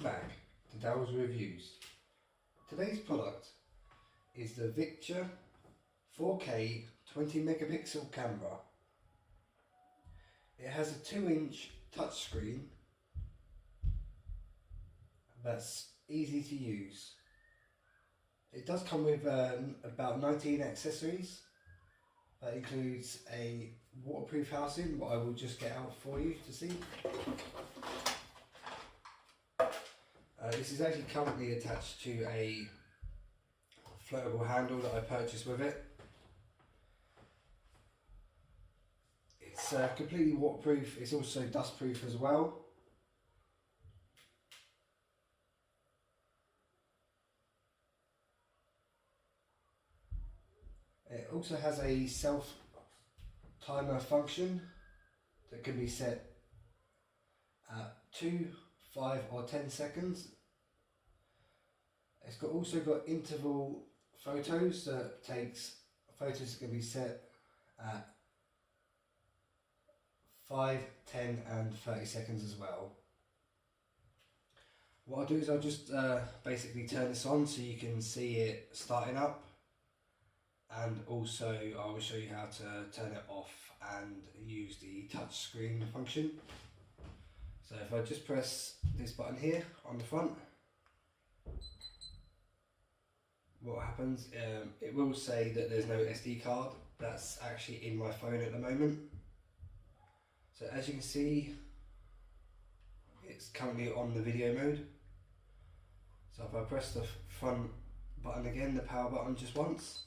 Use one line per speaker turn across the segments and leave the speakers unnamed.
Welcome back to Daryl's Reviews. Today's product is the Victure 4K 20 megapixel camera. It has a 2-inch touchscreen that's easy to use. It does come with about 19 accessories. That includes a waterproof housing, what I will just get out for you to see. This is actually currently attached to a floatable handle that I purchased with it. It's completely waterproof, it's also dustproof as well. It also has a self timer function that can be set at 2, 5 or 10 seconds. It's also got interval photos that takes photos that can be set at 5, 10 and 30 seconds as well. What I'll do is I'll just basically turn this on so you can see it starting up, and also I will show you how to turn it off and use the touch screen function. So if I just press this button here on the front, what happens, it will say that there's no SD card. That's actually in my phone at the moment. So as you can see, it's currently on the video mode. So if I press the front button again, the power button just once,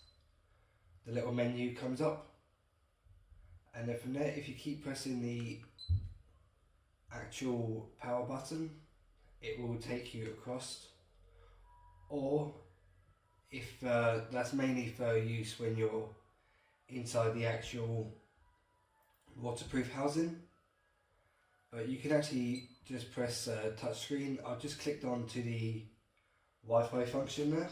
the little menu comes up, and then from there, if you keep pressing the actual power button, it will take you across. Or if that's mainly for use when you're inside the actual waterproof housing, but you can actually just press touchscreen. I've just clicked on to the Wi-Fi function there.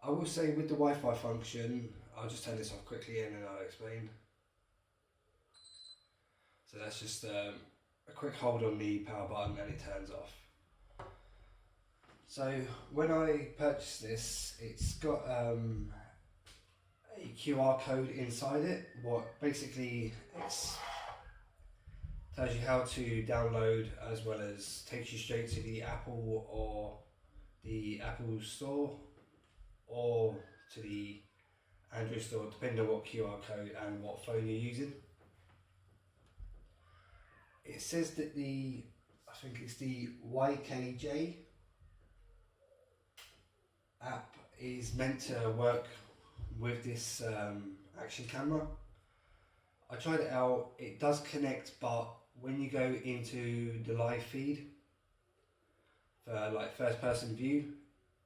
I will say with the Wi-Fi function, I'll just turn this off quickly and then I'll explain. So that's just a quick hold on the power button and it turns off. So when I purchased this, it's got a QR code inside it. What basically it tells you how to download, as well as takes you straight to the Apple or the Apple Store or to the Android Store, depending on what QR code and what phone you're using. It says that I think it's the YKJ app is meant to work with this action camera. I tried it out, it does connect, but when you go into the live feed for like first person view,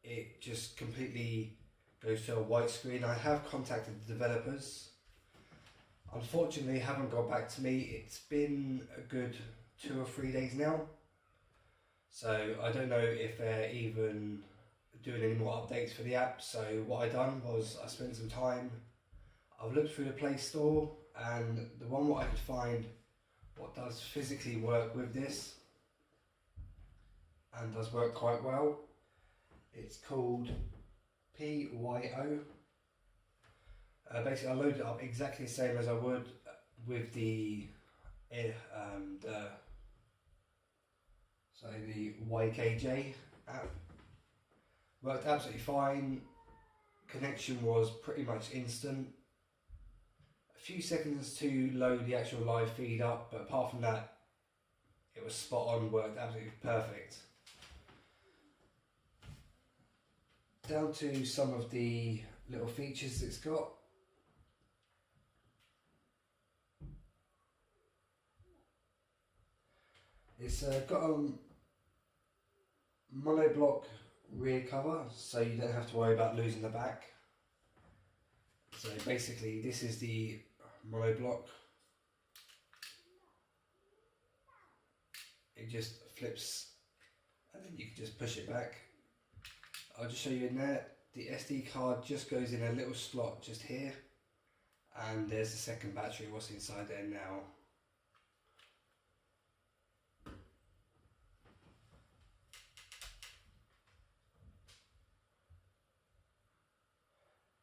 it just completely goes to a white screen. I have contacted the developers. Unfortunately, they haven't got back to me. It's been a good 2 or 3 days now. So I don't know if they're even doing any more updates for the app. So what I done was I spent some time, I've looked through the Play Store, and the one what I could find what does physically work with this and does work quite well, it's called PYO. Basically I loaded it up exactly the same as I would with the YKJ app. Worked absolutely fine. Connection was pretty much instant. A few seconds to load the actual live feed up, but apart from that, it was spot on, worked absolutely perfect. Down to some of the little features it's got. It's got a monoblock rear cover, so you don't have to worry about losing the back. So basically this is the monoblock. It just flips and then you can just push it back. I'll just show you in there. The SD card just goes in a little slot just here, and there's the second battery, what's inside there now.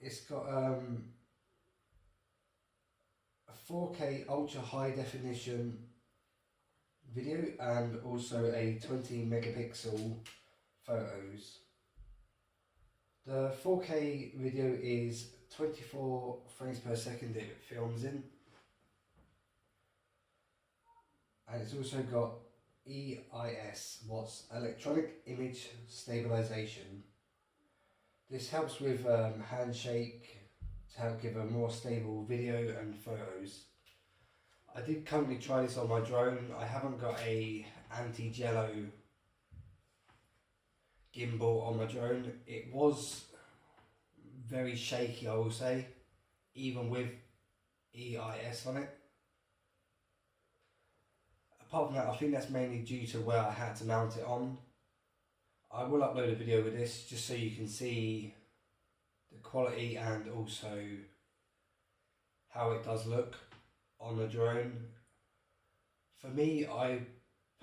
It's got a 4K ultra high definition video and also a 20 megapixel photos. The 4K video is 24 frames per second it films in, and it's also got EIS, what's Electronic Image Stabilization. This helps with handshake to help give a more stable video and photos. I did currently try this on my drone. I haven't got a anti-jello gimbal on my drone. It was very shaky, I will say, even with EIS on it. Apart from that, I think that's mainly due to where I had to mount it on. I will upload a video with this just so you can see the quality and also how it does look on the drone. For me, I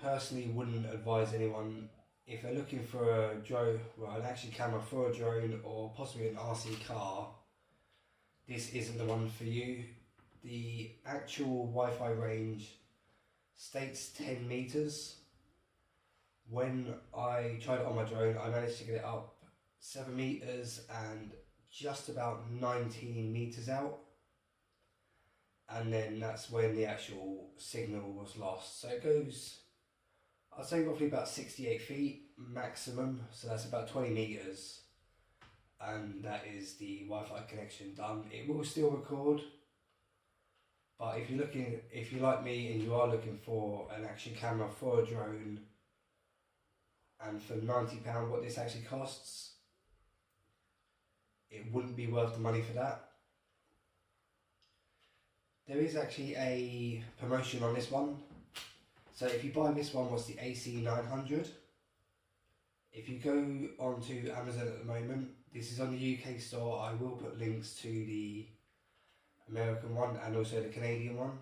personally wouldn't advise anyone, if they're looking for a drone, well, an action camera for a drone or possibly an RC car, this isn't the one for you. The actual Wi-Fi range states 10 meters. When I tried it on my drone, I managed to get it up 7 meters and just about 19 meters out. And then that's when the actual signal was lost. So it goes, I'd say roughly about 68 feet maximum, so that's about 20 meters, and that is the Wi-Fi connection done. It will still record, but if you like me and you are looking for an action camera for a drone, and for £90 what this actually costs, it wouldn't be worth the money for that. There is actually a promotion on this one. So if you buy this one, what's the AC900? If you go onto Amazon at the moment, this is on the UK store. I will put links to the American one and also the Canadian one.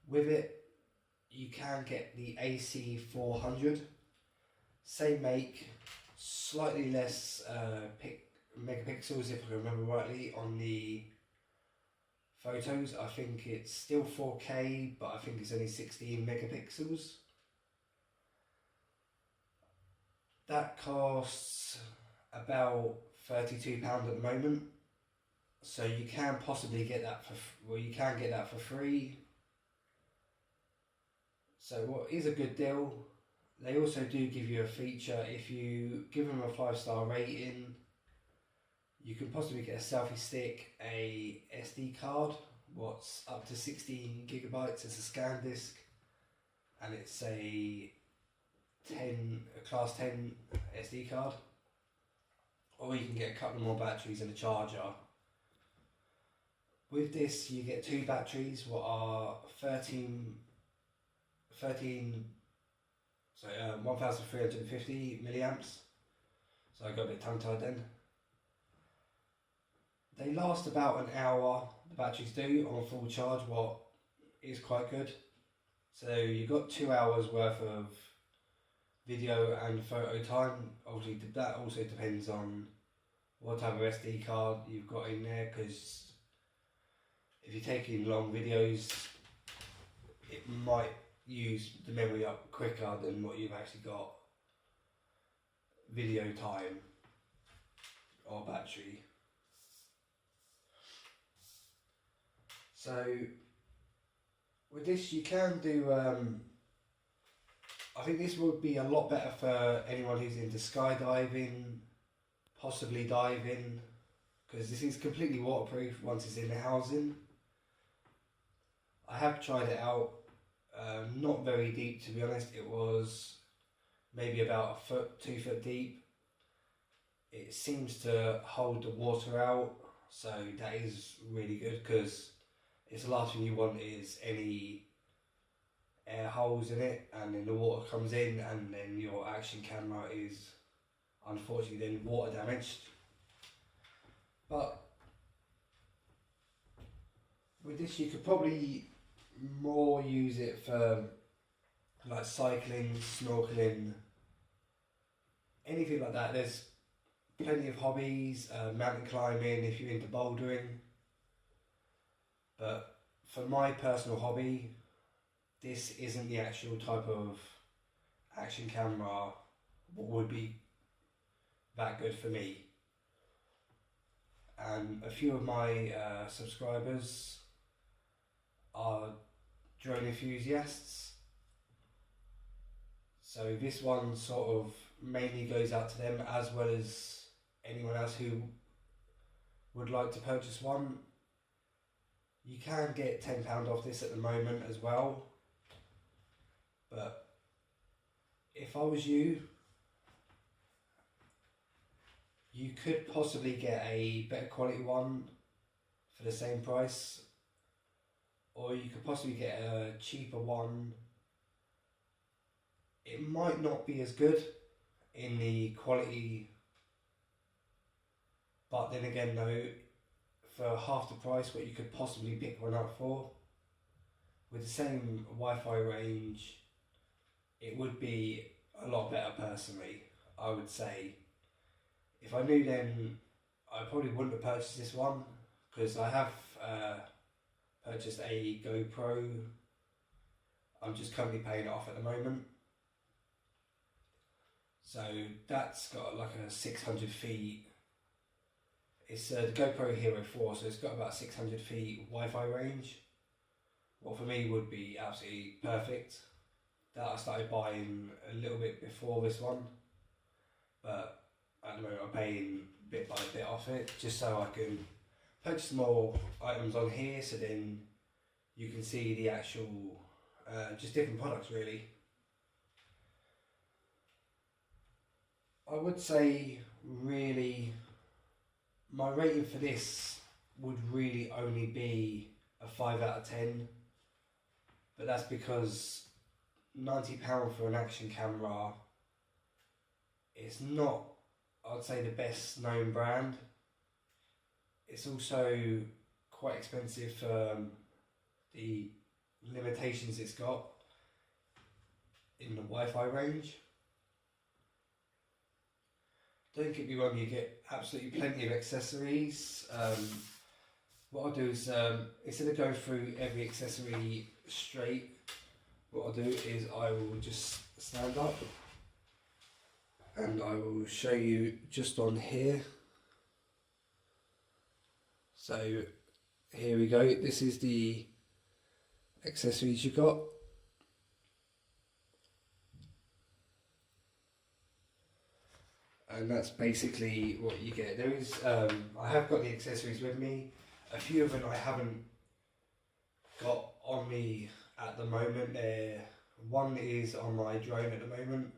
With it, you can get the AC400. Same make, slightly less megapixels if I remember rightly on the photos. I think it's still 4K, but I think it's only 16 megapixels. That costs about £32 at the moment. So you can possibly get that for free. So what is a good deal? They also do give you a feature. If you give them a 5-star rating, you can possibly get a selfie stick, a SD card, what's up to 16 gigabytes as a scan disc, and it's a class 10 SD card. Or you can get a couple more batteries and a charger. With this, you get 2 batteries, what are 1350 milliamps. So I got a bit tongue tied then. They last about an hour, the batteries do, on full charge, what is quite good. So you've got 2 hours worth of video and photo time. Obviously that also depends on what type of SD card you've got in there, because if you're taking long videos, it might use the memory up quicker than what you've actually got video time or battery. So with this you can do, I think this would be a lot better for anyone who's into skydiving, possibly diving, because this is completely waterproof once it's in the housing. I have tried it out, not very deep to be honest. It was maybe about 2 foot deep. It seems to hold the water out, so that is really good, because it's the last thing you want is any air holes in it, and then the water comes in and then your action camera is unfortunately then water damaged. But with this you could probably more use it for like cycling, snorkeling, anything like that. There's plenty of hobbies, mountain climbing if you're into bouldering, but for my personal hobby, this isn't the actual type of action camera what would be that good for me. And a few of my subscribers are drone enthusiasts, so this one sort of mainly goes out to them, as well as anyone else who would like to purchase one. You can get £10 off this at the moment as well, but if I was you, you could possibly get a better quality one for the same price, or you could possibly get a cheaper one. It might not be as good in the quality, but then again though, for half the price what you could possibly pick one up for, with the same Wi-Fi range, it would be a lot better personally, I would say. If I knew then, I probably wouldn't have purchased this one, because I have purchased a GoPro. I'm just currently paying it off at the moment. So that's got like a 600 feet. It's the GoPro Hero 4, so it's got about 600 feet Wi-Fi range. What for me would be absolutely perfect. That I started buying a little bit before this one, but at the moment I'm paying bit by bit off it, just so I can purchase more items on here, so then you can see the actual, just different products really. I would say really my rating for this would really only be a 5 out of 10, but that's because £90 for an action camera is not, I'd say, the best known brand. It's also quite expensive for the limitations it's got in the Wi-Fi range. Don't get me wrong, you get absolutely plenty of accessories. What I'll do is, instead of going through every accessory straight, what I'll do is I will just stand up and I will show you just on here. So here we go, this is the accessories you got. And that's basically what you get. There is, I have got the accessories with me. A few of them I haven't got on me at the moment. One is on my drone at the moment,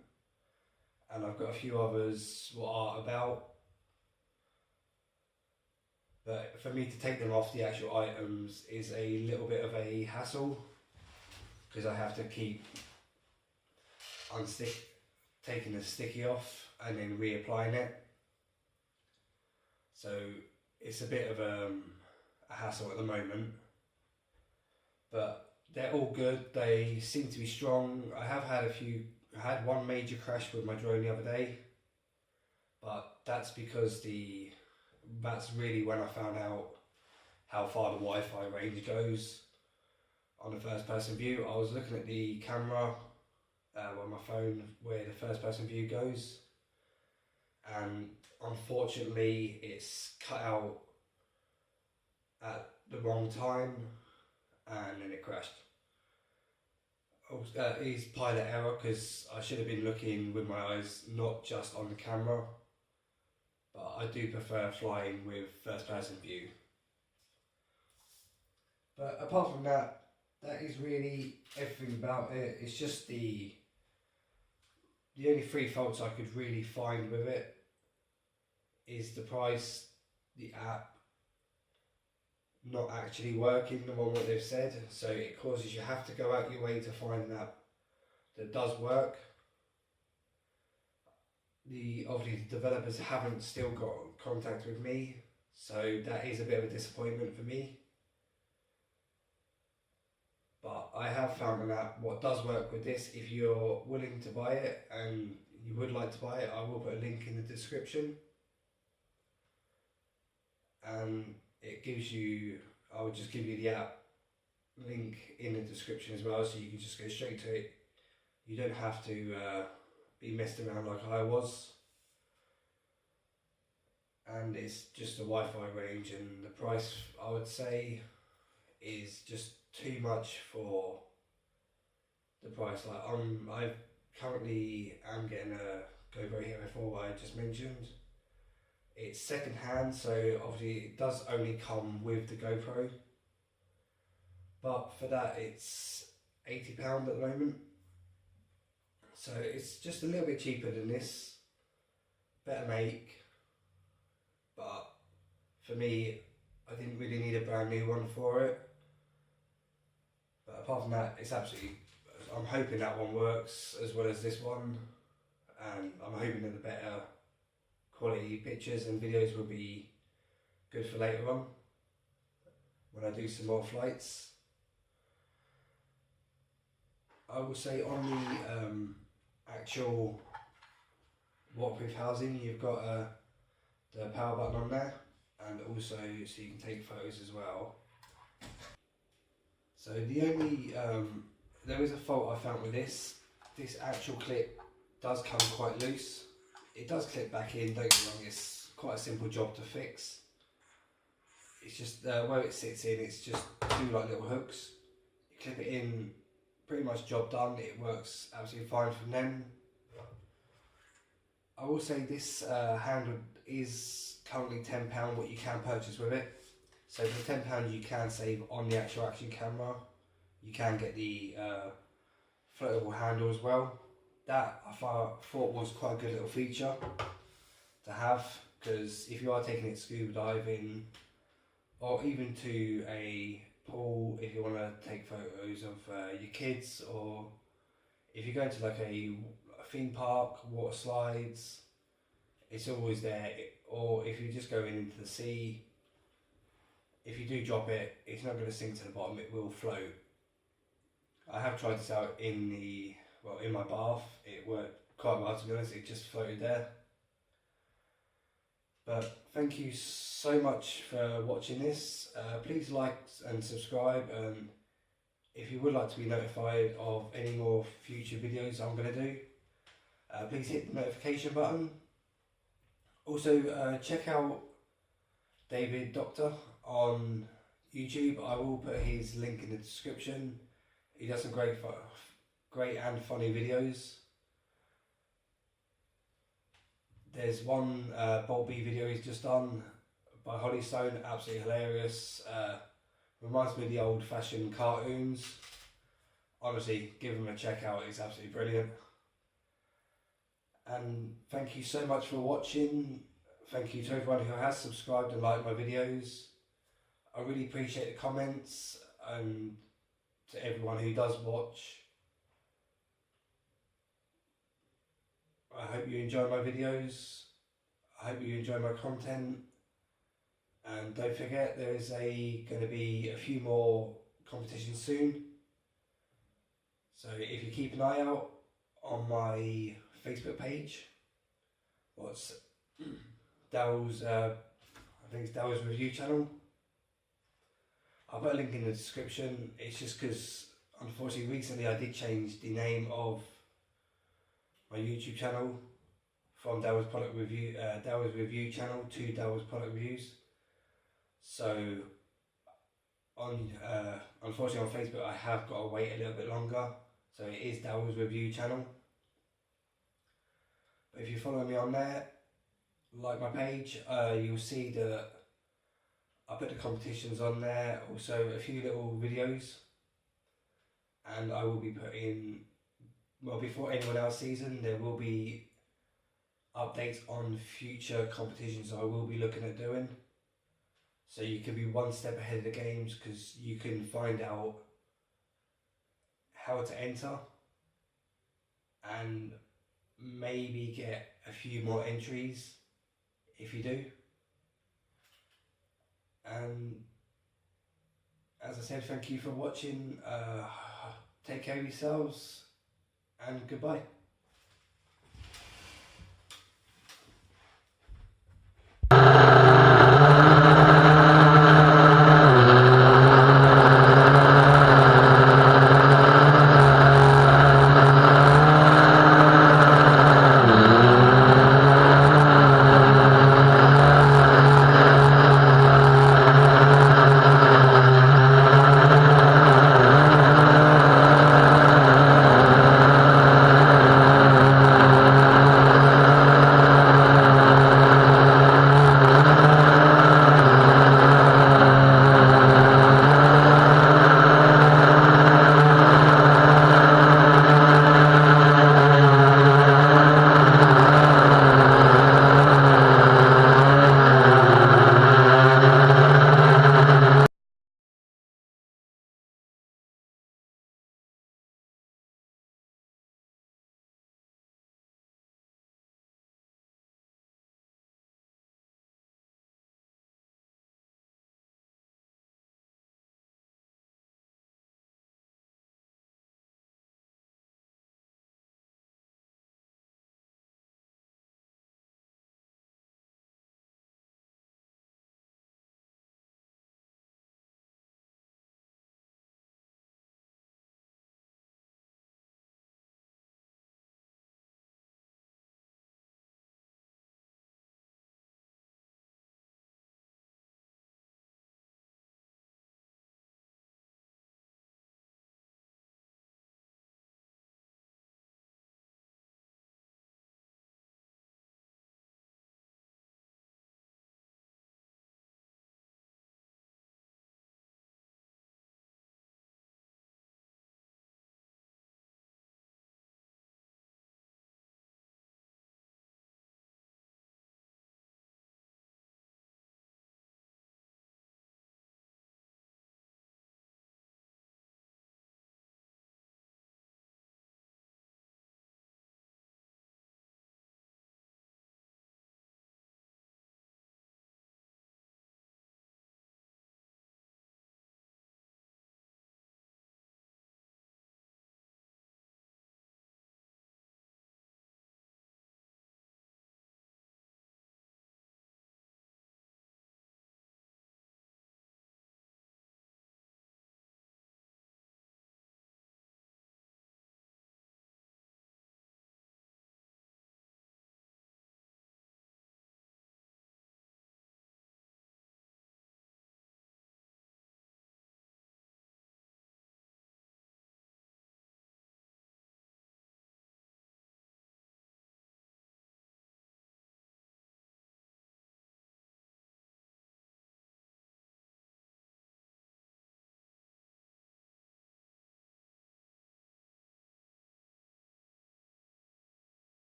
and I've got a few others what are about. But for me to take them off the actual items is a little bit of a hassle, because I have to keep taking the sticky off and then reapplying it. So it's a bit of a hassle at the moment, but they're all good. They seem to be strong. I had one major crash with my drone the other day, but that's because that's really when I found out how far the Wi-Fi range goes on the first person view. I was looking at the camera on my phone where the first person view goes, and unfortunately it's cut out at the wrong time and then it crashed. It is pilot error, because I should have been looking with my eyes, not just on the camera, but I do prefer flying with first person view. But apart from that, that is really everything about it. It's just the only three faults I could really find with it is the price, the app not actually working on what they've said, so it causes you have to go out your way to find an app that does work. Obviously the developers haven't still got contact with me, so that is a bit of a disappointment for me. But I have found an app what does work with this. If you're willing to buy it and you would like to buy it, I will put a link in the description. and it gives you, I will just give you the app link in the description as well, so you can just go straight to it. You don't have to be messed around like I was. And it's just a Wi-Fi range, and the price, I would say, is just too much for the price. Like I currently am getting a GoPro Hero 4 I just mentioned. It's second hand, so obviously it does only come with the GoPro, but for that it's £80 at the moment, so it's just a little bit cheaper than this, better make, but for me I didn't really need a brand new one for it. But apart from that, it's absolutely, I'm hoping that one works as well as this one, and I'm hoping that the better quality pictures and videos will be good for later on when I do some more flights. I will say on the actual waterproof housing, you've got the power button on there, and also so you can take photos as well. So the only, there is a fault I found with this actual clip does come quite loose. It does clip back in, don't get me wrong, it's quite a simple job to fix. It's just where it sits in, it's just two like little hooks. You clip it in, pretty much job done, it works absolutely fine from then. I will say this handle is currently £10 what you can purchase with it. So for £10 you can save on the actual action camera. You can get the floatable handle as well. That I thought was quite a good little feature to have, because if you are taking it scuba diving or even to a pool, if you want to take photos of your kids, or if you're going to like a theme park, water slides, it's always there. Or if you're just going into the sea, if you do drop it, it's not going to sink to the bottom, it will float. I have tried this out in my bath. It worked quite well, to be honest, it just floated there. But thank you so much for watching this. Please like and subscribe, and if you would like to be notified of any more future videos I'm going to do, please hit the notification button. Also check out David Doctor on YouTube. I will put his link in the description. He does some great and funny videos. There's one Bolt B video he's just done by Hollystone, absolutely hilarious. Reminds me of the old fashioned cartoons. Honestly, give him a check out, it's absolutely brilliant. And thank you so much for watching. Thank you to everyone who has subscribed and liked my videos. I really appreciate the comments, and to everyone who does watch, I hope you enjoy my videos. I hope you enjoy my content. And don't forget, there is going to be a few more competitions soon. So if you keep an eye out on my Facebook page, what's Dell's, I think it's Dell's review channel. I'll put a link in the description. It's just because, unfortunately, recently I did change the name of my YouTube channel from Dell's Product Review, Dell's Review channel to Dell's Product Reviews. So, unfortunately on Facebook I have got to wait a little bit longer. So it is Dell's Review channel. But if you follow me on there, like my page, you'll see that I put the competitions on there, also a few little videos, and I will be putting, well, before anyone else sees them, there will be updates on future competitions I will be looking at doing. So you can be one step ahead of the games, because you can find out how to enter and maybe get a few more entries if you do. And as I said, thank you for watching. Take care of yourselves, and goodbye.